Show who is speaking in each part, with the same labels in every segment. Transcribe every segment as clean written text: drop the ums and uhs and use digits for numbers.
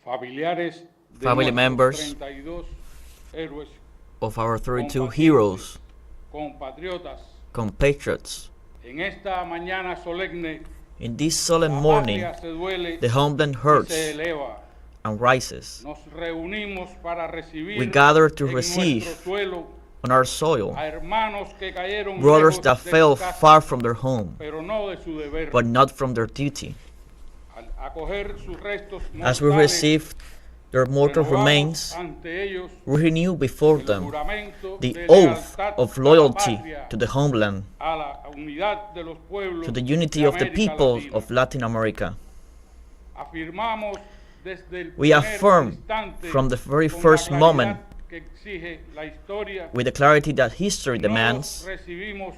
Speaker 1: familiares de
Speaker 2: family
Speaker 1: nuestros
Speaker 2: members
Speaker 1: 32 héroes,
Speaker 2: of our 32 heroes,
Speaker 1: compatriotas.
Speaker 2: compatriots.
Speaker 1: En esta mañana solemne,
Speaker 2: In this solemn
Speaker 1: la
Speaker 2: morning,
Speaker 1: patria se duele
Speaker 2: the homeland
Speaker 1: y
Speaker 2: hurts
Speaker 1: se eleva.
Speaker 2: and rises.
Speaker 1: Nos reunimos para recibir
Speaker 2: We gather to
Speaker 1: en
Speaker 2: receive
Speaker 1: nuestro suelo
Speaker 2: on our soil
Speaker 1: a hermanos que cayeron
Speaker 2: brothers
Speaker 1: lejos
Speaker 2: that
Speaker 1: de su
Speaker 2: fell
Speaker 1: casa,
Speaker 2: far from their home,
Speaker 1: pero no de su deber.
Speaker 2: but not from their duty.
Speaker 1: Al acoger sus restos
Speaker 2: As we
Speaker 1: mortales,
Speaker 2: receive their mortal
Speaker 1: renovamos
Speaker 2: remains,
Speaker 1: ante ellos
Speaker 2: we renew before
Speaker 1: el
Speaker 2: them
Speaker 1: juramento
Speaker 2: the
Speaker 1: de
Speaker 2: oath
Speaker 1: lealtad
Speaker 2: of
Speaker 1: a la
Speaker 2: loyalty
Speaker 1: patria,
Speaker 2: to the homeland,
Speaker 1: a la unidad de los pueblos
Speaker 2: to the unity
Speaker 1: de
Speaker 2: of the
Speaker 1: América
Speaker 2: peoples
Speaker 1: Latina.
Speaker 2: of Latin America.
Speaker 1: Afirmamos desde el
Speaker 2: We
Speaker 1: primer
Speaker 2: affirm
Speaker 1: instante
Speaker 2: from the very
Speaker 1: con la
Speaker 2: first
Speaker 1: claridad
Speaker 2: moment,
Speaker 1: que exige la historia,
Speaker 2: with the clarity that history
Speaker 1: no
Speaker 2: demands,
Speaker 1: los recibimos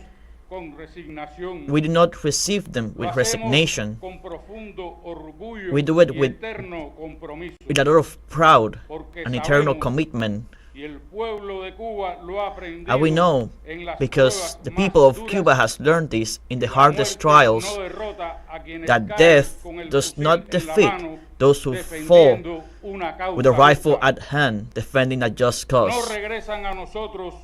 Speaker 1: con resignación.
Speaker 2: we do not receive them
Speaker 1: Lo
Speaker 2: with
Speaker 1: hacemos
Speaker 2: resignation.
Speaker 1: con profundo orgullo
Speaker 2: We do it
Speaker 1: y
Speaker 2: with
Speaker 1: eterno compromiso,
Speaker 2: a lot of proud
Speaker 1: porque
Speaker 2: and eternal
Speaker 1: sabemos,
Speaker 2: commitment.
Speaker 1: y el pueblo de Cuba lo ha aprendido
Speaker 2: And we know,
Speaker 1: en las
Speaker 2: because
Speaker 1: pruebas
Speaker 2: the
Speaker 1: más
Speaker 2: people of
Speaker 1: duras,
Speaker 2: Cuba has learned this in the
Speaker 1: la
Speaker 2: hardest
Speaker 1: muerte
Speaker 2: trials,
Speaker 1: no derrota a quienes
Speaker 2: that
Speaker 1: caen
Speaker 2: death
Speaker 1: con el
Speaker 2: does
Speaker 1: fusil
Speaker 2: not
Speaker 1: en la
Speaker 2: defeat
Speaker 1: mano,
Speaker 2: those who fall
Speaker 1: defendiendo una causa
Speaker 2: with a rifle
Speaker 1: justa.
Speaker 2: at hand, defending a just
Speaker 1: No
Speaker 2: cause.
Speaker 1: regresan a nosotros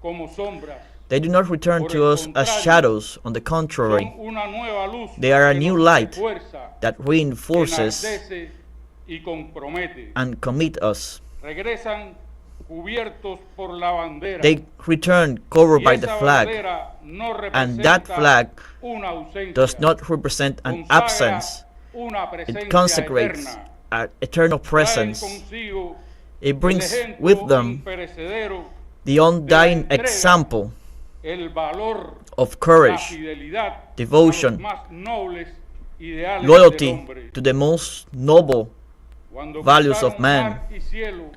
Speaker 1: como sombras.
Speaker 2: They do not return to us as shadows. On the contrary,
Speaker 1: Son una nueva luz
Speaker 2: they are a
Speaker 1: que
Speaker 2: new
Speaker 1: nos
Speaker 2: light
Speaker 1: refuerza,
Speaker 2: that reinforces
Speaker 1: enardece y compromete.
Speaker 2: and commit us.
Speaker 1: Regresan cubiertos por la bandera.
Speaker 2: They return covered
Speaker 1: Y
Speaker 2: by the
Speaker 1: esa
Speaker 2: flag,
Speaker 1: bandera no
Speaker 2: and that
Speaker 1: representa
Speaker 2: flag
Speaker 1: una ausencia,
Speaker 2: does not represent an
Speaker 1: consagra
Speaker 2: absence.
Speaker 1: una presencia
Speaker 2: It consecrates
Speaker 1: eterna.
Speaker 2: an eternal
Speaker 1: Traen
Speaker 2: presence.
Speaker 1: consigo
Speaker 2: It
Speaker 1: el
Speaker 2: brings
Speaker 1: ejemplo
Speaker 2: with them
Speaker 1: imperecedero,
Speaker 2: the undying
Speaker 1: entrega,
Speaker 2: example
Speaker 1: el valor,
Speaker 2: of
Speaker 1: la
Speaker 2: courage,
Speaker 1: fidelidad
Speaker 2: devotion,
Speaker 1: a los más nobles ideales del
Speaker 2: loyalty
Speaker 1: hombre.
Speaker 2: to the most noble
Speaker 1: Cuando
Speaker 2: values of
Speaker 1: cruzaron
Speaker 2: man.
Speaker 1: mar y cielo,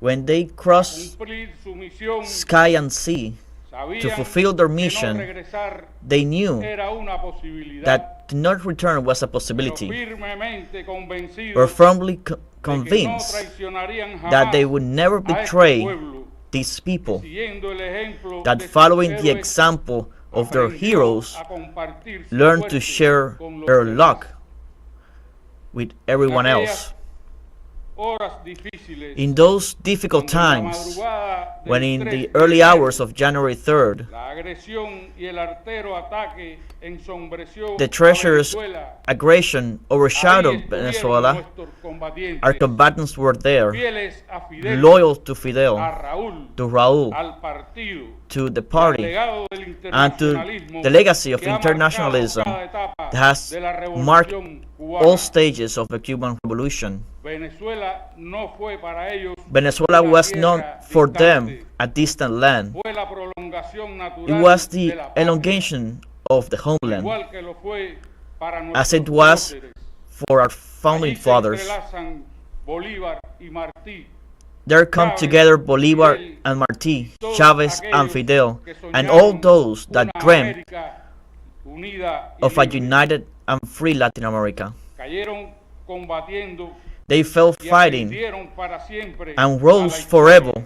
Speaker 2: When they cross
Speaker 1: cumplir su misión,
Speaker 2: sky and sea to
Speaker 1: sabían
Speaker 2: fulfill their
Speaker 1: que no
Speaker 2: mission,
Speaker 1: regresar
Speaker 2: they knew
Speaker 1: era una posibilidad,
Speaker 2: that to not return was a
Speaker 1: pero
Speaker 2: possibility.
Speaker 1: firmemente convencidos
Speaker 2: Were firmly
Speaker 1: de que no
Speaker 2: convinced
Speaker 1: traicionarían
Speaker 2: that
Speaker 1: jamás
Speaker 2: they would never
Speaker 1: a este
Speaker 2: betray
Speaker 1: pueblo,
Speaker 2: these people,
Speaker 1: siguiendo el ejemplo
Speaker 2: that
Speaker 1: de sus
Speaker 2: following the
Speaker 1: héroes,
Speaker 2: example of their
Speaker 1: aprendió
Speaker 2: heroes,
Speaker 1: a compartir su
Speaker 2: learned to
Speaker 1: suerte
Speaker 2: share
Speaker 1: con los
Speaker 2: their
Speaker 1: demás.
Speaker 2: luck with everyone
Speaker 1: Aquellas
Speaker 2: else.
Speaker 1: horas difíciles,
Speaker 2: In those difficult
Speaker 1: cuando en la
Speaker 2: times,
Speaker 1: madrugada del
Speaker 2: when in
Speaker 1: 3
Speaker 2: the
Speaker 1: de
Speaker 2: early
Speaker 1: enero,
Speaker 2: hours of January 3rd,
Speaker 1: la agresión y el artero ataque ensombreció
Speaker 2: the
Speaker 1: a
Speaker 2: treacherous
Speaker 1: Venezuela,
Speaker 2: aggression
Speaker 1: ahí
Speaker 2: overshadowed
Speaker 1: estuvieron
Speaker 2: Venezuela,
Speaker 1: nuestros combatientes,
Speaker 2: our combatants were there,
Speaker 1: fieles a Fidel,
Speaker 2: loyal to Fidel,
Speaker 1: a Raúl,
Speaker 2: to Raúl,
Speaker 1: al partido,
Speaker 2: to the
Speaker 1: al
Speaker 2: party,
Speaker 1: legado del
Speaker 2: and to
Speaker 1: internacionalismo
Speaker 2: the legacy of
Speaker 1: que ha
Speaker 2: internationalism
Speaker 1: marcado cada etapa
Speaker 2: that has
Speaker 1: de la
Speaker 2: marked
Speaker 1: revolución cubana.
Speaker 2: all stages of the Cuban Revolution.
Speaker 1: Venezuela no fue para ellos
Speaker 2: Venezuela
Speaker 1: una
Speaker 2: was
Speaker 1: tierra
Speaker 2: not for them
Speaker 1: distante.
Speaker 2: a distant land.
Speaker 1: Fue la prolongación natural
Speaker 2: It was
Speaker 1: de
Speaker 2: the
Speaker 1: la patria,
Speaker 2: elongation of the homeland,
Speaker 1: igual que lo fue para
Speaker 2: as it
Speaker 1: nuestros
Speaker 2: was
Speaker 1: próceres.
Speaker 2: for our founding
Speaker 1: Allí se
Speaker 2: fathers.
Speaker 1: entrelazan Bolívar y Martí,
Speaker 2: There come together Bolivar and Martí, Chavez and Fidel, and all those that
Speaker 1: una
Speaker 2: dreamt
Speaker 1: América unida y
Speaker 2: of a
Speaker 1: libre.
Speaker 2: united and free Latin America.
Speaker 1: Cayeron combatiendo
Speaker 2: They fell
Speaker 1: y
Speaker 2: fighting
Speaker 1: ascendieron para siempre
Speaker 2: and
Speaker 1: a
Speaker 2: rose
Speaker 1: la historia.
Speaker 2: forever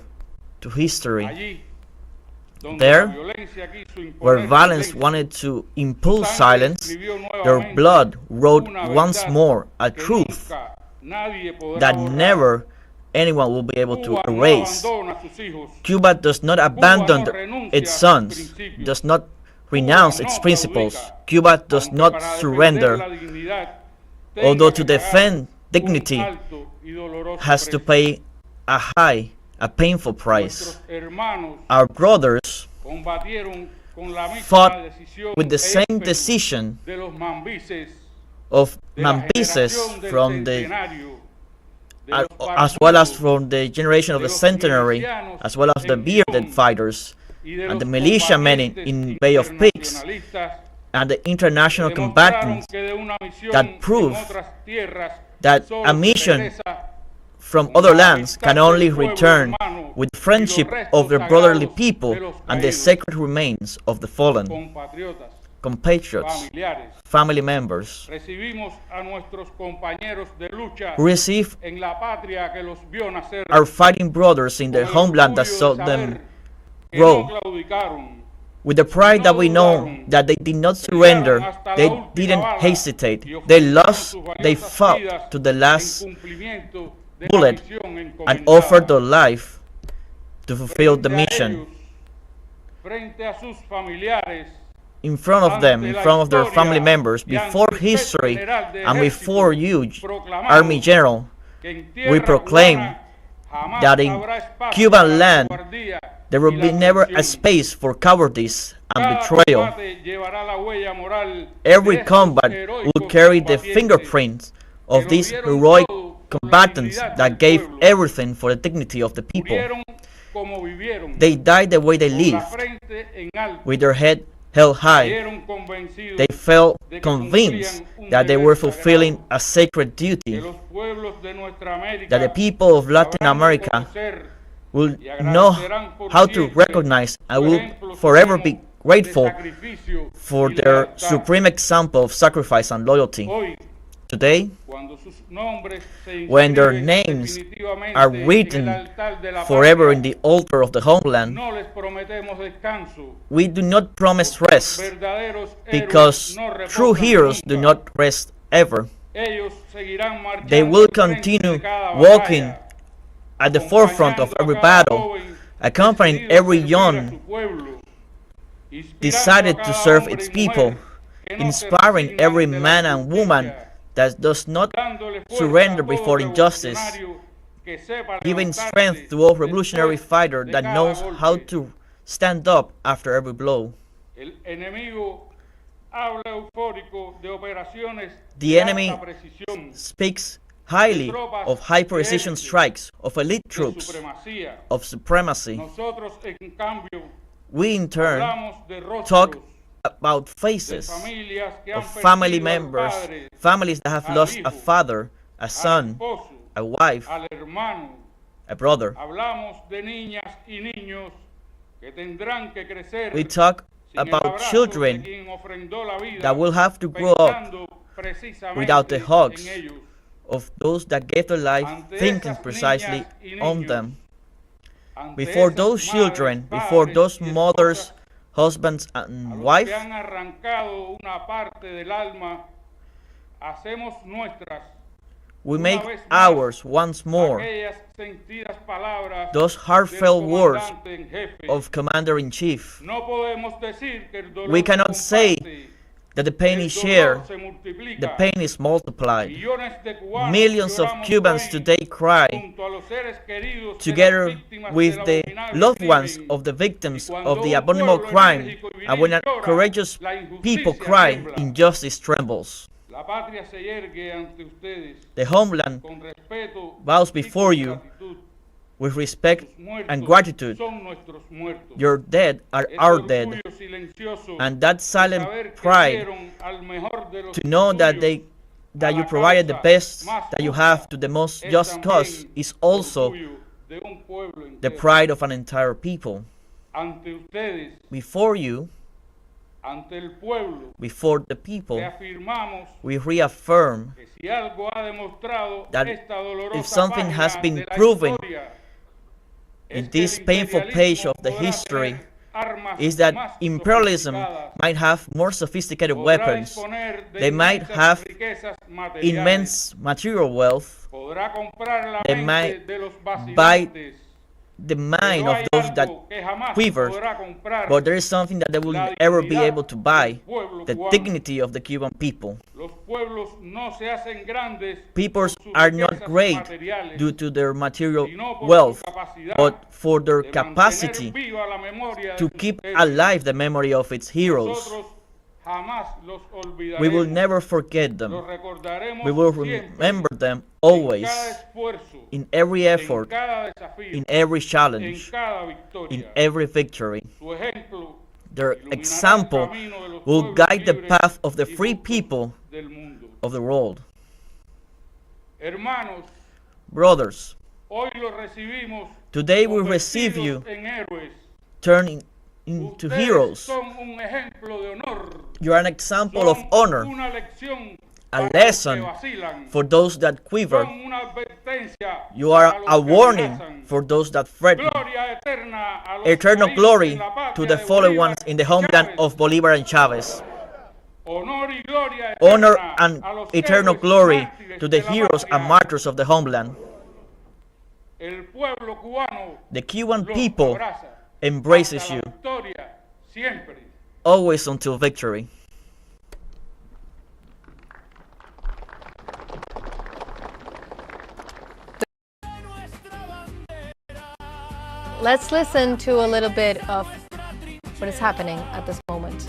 Speaker 2: to history,
Speaker 1: Allí, donde
Speaker 2: There,
Speaker 1: la violencia quiso imponer
Speaker 2: where violence
Speaker 1: silencio,
Speaker 2: wanted to impose
Speaker 1: su sangre
Speaker 2: silence.
Speaker 1: escribió
Speaker 2: Their
Speaker 1: nuevamente
Speaker 2: blood wrote
Speaker 1: una
Speaker 2: once
Speaker 1: verdad
Speaker 2: more a
Speaker 1: que
Speaker 2: truth
Speaker 1: nunca nadie podrá
Speaker 2: that
Speaker 1: borrar.
Speaker 2: never anyone will be able to
Speaker 1: Cuba no
Speaker 2: erase.
Speaker 1: abandona a sus hijos.
Speaker 2: Cuba does not abandon its sons, does not renounce its principles. Cuba does
Speaker 1: Aunque
Speaker 2: not
Speaker 1: para defender
Speaker 2: surrender,
Speaker 1: la dignidad,
Speaker 2: although
Speaker 1: tenga
Speaker 2: to
Speaker 1: que pagar
Speaker 2: defend
Speaker 1: un
Speaker 2: dignity
Speaker 1: alto y doloroso
Speaker 2: has to
Speaker 1: precio.
Speaker 2: pay a high, a painful price.
Speaker 1: Nuestros hermanos
Speaker 2: Our brothers
Speaker 1: combatieron con la misma
Speaker 2: fought
Speaker 1: decisión
Speaker 2: with the
Speaker 1: e
Speaker 2: same
Speaker 1: ímpetu
Speaker 2: decision
Speaker 1: de los mambises
Speaker 2: of
Speaker 1: de la
Speaker 2: Mambises
Speaker 1: generación del
Speaker 2: from the
Speaker 1: centenario, de
Speaker 2: as
Speaker 1: los
Speaker 2: well as
Speaker 1: barbudos
Speaker 2: from the generation of the centenary, as well as the bearded fighters
Speaker 1: y de
Speaker 2: and
Speaker 1: los
Speaker 2: the militiamen
Speaker 1: combatientes
Speaker 2: in Bay of Pigs
Speaker 1: internacionalistas
Speaker 2: and the international
Speaker 1: demostraron
Speaker 2: combatants
Speaker 1: que de una misión
Speaker 2: that prove
Speaker 1: en otras tierras
Speaker 2: that
Speaker 1: solo
Speaker 2: a
Speaker 1: se
Speaker 2: mission
Speaker 1: regresa
Speaker 2: from
Speaker 1: con
Speaker 2: other
Speaker 1: la
Speaker 2: lands
Speaker 1: amistad
Speaker 2: can
Speaker 1: del
Speaker 2: only
Speaker 1: pueblo
Speaker 2: return
Speaker 1: hermano
Speaker 2: with
Speaker 1: y los
Speaker 2: friendship
Speaker 1: restos
Speaker 2: of their brotherly
Speaker 1: sagrados
Speaker 2: people
Speaker 1: de los
Speaker 2: and the
Speaker 1: caídos.
Speaker 2: sacred remains of the fallen,
Speaker 1: Compatriotas,
Speaker 2: compatriots,
Speaker 1: familiares,
Speaker 2: family members,
Speaker 1: recibimos a nuestros compañeros de lucha
Speaker 2: who receive
Speaker 1: en la patria que los vio nacer
Speaker 2: our fighting brothers in
Speaker 1: con
Speaker 2: their
Speaker 1: el
Speaker 2: homeland that
Speaker 1: orgullo
Speaker 2: saw
Speaker 1: de
Speaker 2: them
Speaker 1: saber que
Speaker 2: grow.
Speaker 1: no claudicaron,
Speaker 2: With the pride that we know that they did not surrender, they didn't hesitate, they fought to the last bullet and offered their life to fulfill the mission. In front of them, in front of their family members, before history and before you, Army General, we proclaim that in Cuban land there will be never a space for cowardice and betrayal. Every combat will carry the fingerprints of these heroic combatants that gave everything for the dignity of the people. They died the way they lived, with their head held high. They felt convinced that they were fulfilling a sacred duty, that the people of Latin America will know how to recognize and will forever be grateful for their supreme example of sacrifice and loyalty. Today, when their names are written forever in the altar of the homeland, we do not promise rest, because true heroes do not rest ever. They will continue walking at the forefront of every battle, accompanying every young decided to serve its people, inspiring every man and woman that does not surrender before injustice, giving strength to all revolutionary fighter that knows how to stand up after every blow. The enemy speaks highly of high precision strikes, of elite troops, of supremacy. We in turn talk about faces of family members, families that have lost a father, a son, a wife, a brother. We talk about children that will have to grow up without the hugs of those that gave their life thinking precisely on them. Before those children, before those mothers, husbands and wives, we make ours once more those heartfelt words of Commander-in-Chief. We cannot say that the pain is shared, the pain is multiplied. Millions of Cubans today cry, together with the loved ones of the victims of the abominable crime, and when courageous people cry, injustice trembles. The homeland bows before you with respect and gratitude. Your dead are our dead, and that silent pride to know that you provided the best that you have to the most just cause is also the pride of an entire people. Before you, before the people, we reaffirm that if something has been proven in this painful page of the history, is that imperialism might have more sophisticated weapons, they might have immense material wealth, they might buy the mind of those that quiver, but there is something that they will never be able to buy: the dignity of the Cuban people. Peoples are not great due to their material wealth, but for their capacity to keep alive the memory of its heroes. We will never forget them. We will remember them always, in every effort, in every challenge, in every victory. Their example will guide the path of the free people of the world. Brothers, today we receive you, turning into heroes. You are an example of honor, a
Speaker 1: para los que
Speaker 2: lesson
Speaker 1: vacilan.
Speaker 2: for those that quiver.
Speaker 1: Son una advertencia
Speaker 2: You are
Speaker 1: para
Speaker 2: a
Speaker 1: los que
Speaker 2: warning
Speaker 1: amenazan.
Speaker 2: for those that threaten.
Speaker 1: Gloria eterna a los
Speaker 2: Eternal
Speaker 1: caídos
Speaker 2: glory
Speaker 1: en la patria
Speaker 2: to the
Speaker 1: de
Speaker 2: fallen
Speaker 1: Bolívar
Speaker 2: ones in the
Speaker 1: y
Speaker 2: homeland
Speaker 1: Chávez.
Speaker 2: of Bolivar and Chavez.
Speaker 1: Honor y gloria
Speaker 2: Honor
Speaker 1: eterna
Speaker 2: and
Speaker 1: a los
Speaker 2: eternal
Speaker 1: héroes y
Speaker 2: glory
Speaker 1: mártires
Speaker 2: to the
Speaker 1: de la
Speaker 2: heroes and
Speaker 1: patria.
Speaker 2: martyrs of the homeland.
Speaker 1: El pueblo cubano
Speaker 2: The Cuban
Speaker 1: los
Speaker 2: people
Speaker 1: abraza
Speaker 2: embraces
Speaker 1: hasta
Speaker 2: you,
Speaker 1: la victoria siempre.
Speaker 2: always until victory.
Speaker 3: Let's listen to a little bit of what is happening at this moment.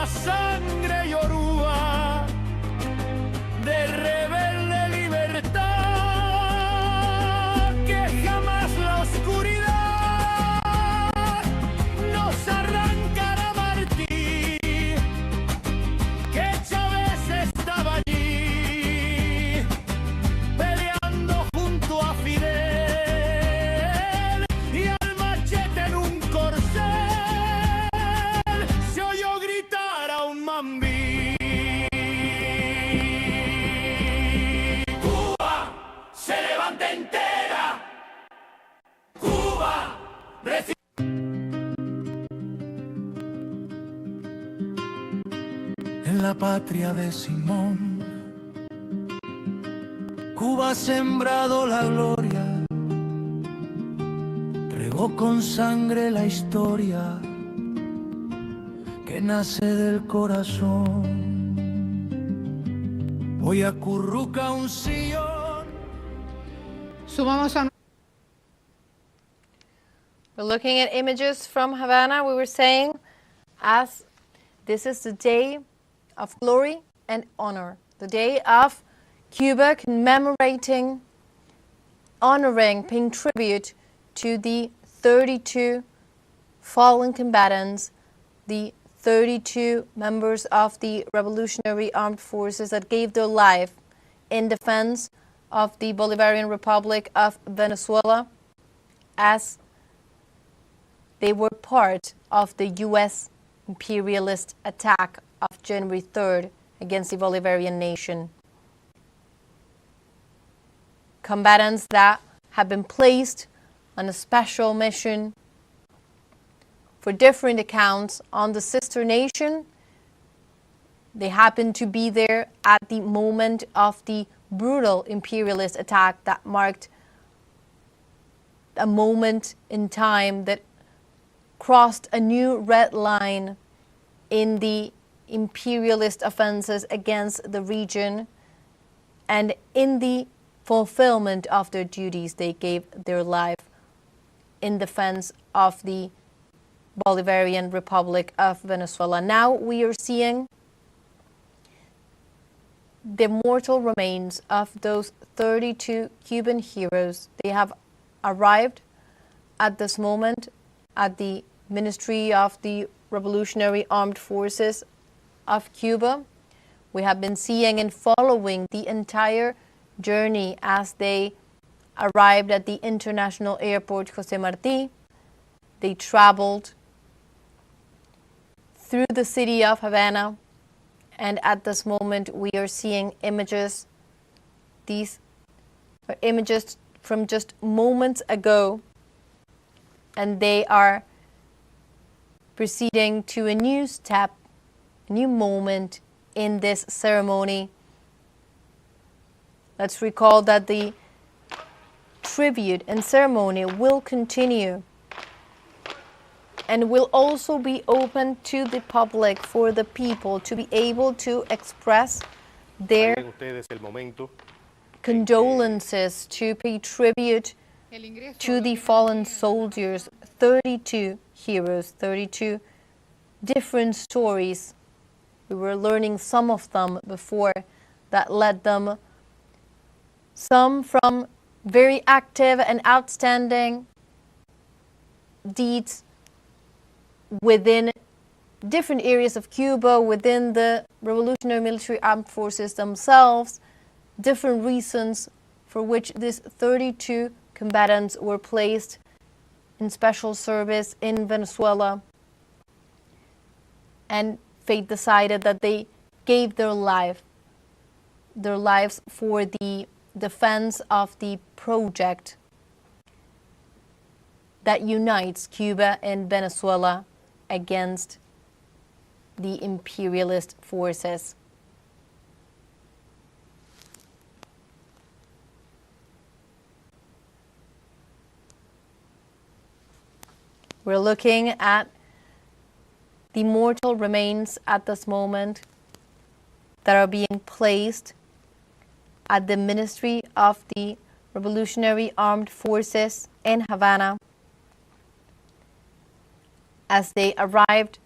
Speaker 4: Sangre yoruba de rebelde libertad, que jamás la oscuridad nos arrancará, Martí, que Chávez estaba allí peleando junto a Fidel y al machete en un corcel se oyó gritar a un mambí. Cuba se levanta entera. Cuba recibe. En la patria de Simón, Cuba ha sembrado la gloria, regó con sangre la historia que nace del corazón. Hoy acurruca un sillón.
Speaker 5: Sumamos a
Speaker 3: We're looking at images from Havana. We were saying, as this is the day of glory and honor, the day of Cuba commemorating, honoring, paying tribute to the 32 fallen combatants, the 32 members of the Revolutionary Armed Forces that gave their life in defense of the Bolivarian Republic of Venezuela, as they were part of the U.S. imperialist attack of January 3rd against the Bolivarian nation. Combatants that have been placed on a special mission for different accounts on the sister nation. They happened to be there at the moment of the brutal imperialist attack that marked a moment in time that crossed a new red line in the imperialist offenses against the region, and in the fulfillment of their duties, they gave their life in defense of the Bolivarian Republic of Venezuela. Now we are seeing the mortal remains of those 32 Cuban heroes. They have arrived at this moment at the Ministry of the Revolutionary Armed Forces of Cuba. We have been seeing and following the entire journey as they arrived at the international airport José Martí. They traveled through the city of Havana, and at this moment we are seeing images. These are images from just moments ago, and they are proceeding to a new step, a new moment in this ceremony. Let's recall that the tribute and ceremony will continue and will also be open to the public for the people to be able to express their condolences, to pay tribute to the fallen soldiers, 32 heroes, 32 different stories We were learning some of them before that led them, some from very active and outstanding deeds within different areas of Cuba, within the Revolutionary Military Armed Forces themselves, different reasons for which these 32 combatants were placed in special service in Venezuela. And fate decided that they gave their lives for the defense of the project that unites Cuba and Venezuela against the imperialist forces. We're looking at the mortal remains at this moment that are being placed at the Ministry of the Revolutionary Armed Forces in Havana as they arrived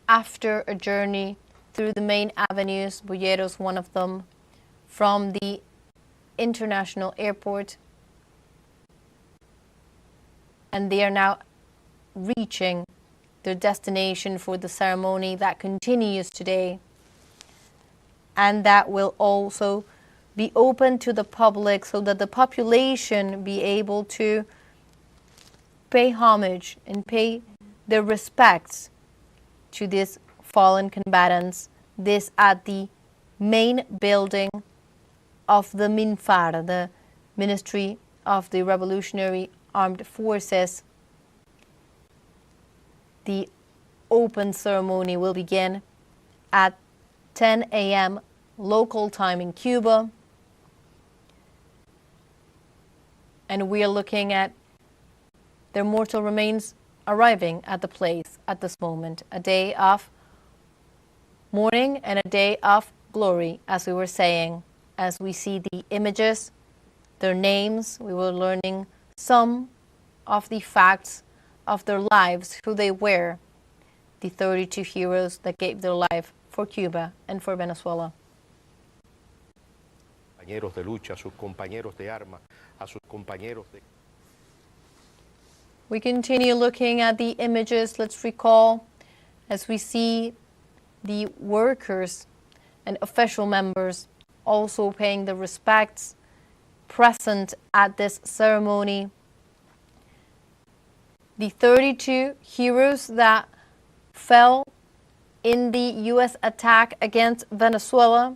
Speaker 3: after a journey through the main avenues, Boyeros one of them, from the international airport. And they are now reaching their destination for the ceremony that continues today, and that will also be open to the public so that the population be able to pay homage and pay their respects to these fallen combatants. This at the main building of the MINFAR, the Ministry of the Revolutionary Armed Forces. The open ceremony will begin at 10 a.m. local time in Cuba. And we are looking at their mortal remains arriving at the place at this moment. A day of mourning and a day of glory, as we were saying. As we see the images, their names, we were learning some of the facts of their lives, who they were, the 32 heroes that gave their life for Cuba and for Venezuela.
Speaker 6: Compañeros de lucha, a sus compañeros de arma, a sus compañeros de...
Speaker 3: We continue looking at the images. Let's recall as we see the workers and official members also paying the respects present at this ceremony. The 32 heroes that fell in the U.S. attack against Venezuela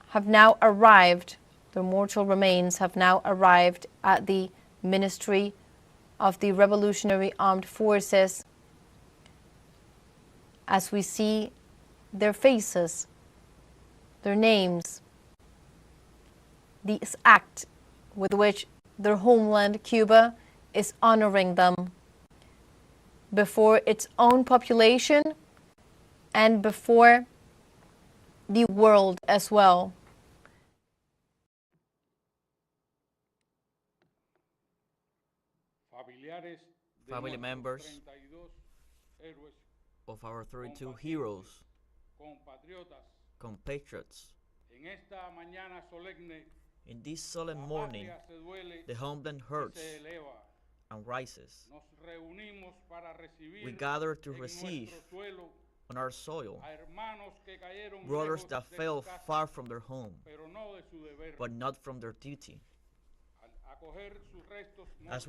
Speaker 3: have now arrived. Their mortal remains have now arrived at the Ministry of the Revolutionary Armed Forces. As we see their faces, their names, this act with which their homeland, Cuba, is honoring them before its own population and before the world as well.
Speaker 2: Family members of our 32 heroes, compatriots, in this solemn morning, the homeland hurts and rises. We gather to receive on our soil brothers that fell far from their home, but not from their duty. As